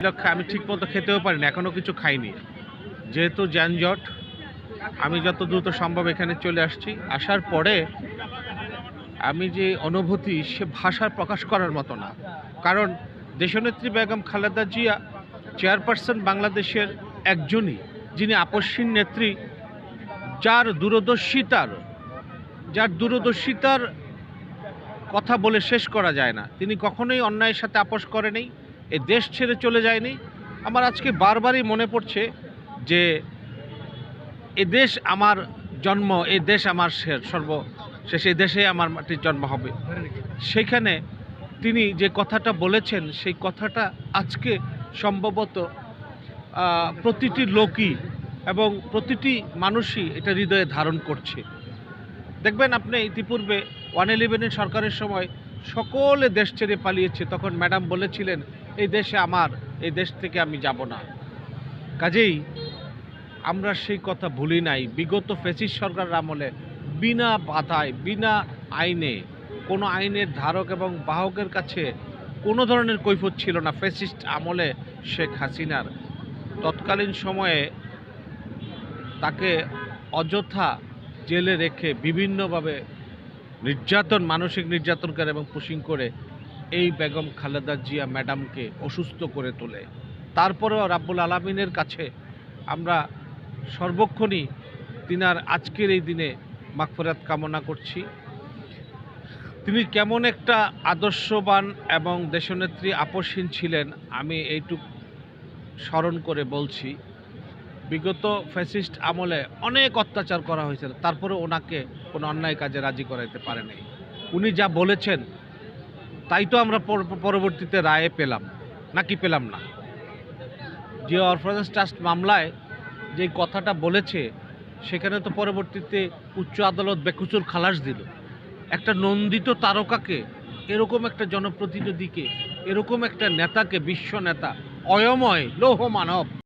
লক্ষ্যে আমি ঠিকমতো খেতেও পারি না, এখনও কিছু খাইনি। যেহেতু যানজট, আমি যত দ্রুত সম্ভব এখানে চলে আসছি। আসার পরে আমি যে অনুভূতি, সে ভাষায় প্রকাশ করার মতো না। কারণ দেশনেত্রী বেগম খালেদা জিয়া চেয়ারপারসন বাংলাদেশের একজনই, যিনি আপসহীন নেত্রী, যার দূরদর্শিতার কথা বলে শেষ করা যায় না। তিনি কখনোই অন্যায়ের সাথে আপোস করেনি, এই দেশ ছেড়ে চলে যায়নি। আমার আজকে বারবারই মনে পড়ছে যে এ দেশ আমার জন্ম, এই দেশ আমার সর্বশেষ, এই দেশে আমার মাটির জন্ম হবে। সেখানে তিনি যে কথাটা বলেছেন, সেই কথাটা আজকে সম্ভবত প্রতিটি লোকই এবং প্রতিটি মানুষই এটা হৃদয়ে ধারণ করছে। দেখবেন আপনি ইতিপূর্বে 111 সরকারের সময় সকলে দেশ ছেড়ে পালিয়েছে, তখন ম্যাডাম বলেছিলেন এই দেশে আমার, এই দেশ থেকে আমি যাব না। কাজেই আমরা সেই কথা ভুলি নাই। বিগত ফ্যাসিস্ট সরকারের আমলে বিনা বাধায়, বিনা আইনে, কোনো আইনের ধারক এবং বাহকের কাছে কোনো ধরনের কৈফিয়ত ছিল না। ফ্যাসিস্ট আমলে শেখ হাসিনার তৎকালীন সময়ে তাকে অযথা জেলে রেখে বিভিন্নভাবে মানসিক নির্যাতন করে এবং পুশিং করে এই বেগম খালেদা জিয়া ম্যাডামকে অসুস্থ করে তোলে। তারপরেও রাব্বুল আলামিনের কাছে আমরা সর্বক্ষণই তিনার আজকের এই দিনে মাগফিরাত কামনা করছি। তিনি কেমন একটা আদর্শবান এবং দেশনেত্রী আপসহীন ছিলেন, আমি এইটুক স্মরণ করে বলছি। বিগত ফ্যাসিস্ট আমলে অনেক অত্যাচার করা হয়েছিল, তারপরে ওনাকে কোনো অন্যায় কাজে রাজি করাইতে পারে নাই। উনি যা বলেছেন তাই তো আমরা পরবর্তীতে রায়ে পেলাম, নাকি পেলাম না? জিয়া অরফানেজ ট্রাস্ট মামলায় যে কথাটা বলেছে, সেখানে তো পরবর্তীতে উচ্চ আদালত বেকসুর খালাস দিল। একটা নন্দিত তারকাকে, এরকম একটা জনপ্রতিনিধিকে, এরকম একটা নেতাকে, বিশ্ব নেতা, অয়ময় লৌহ মানব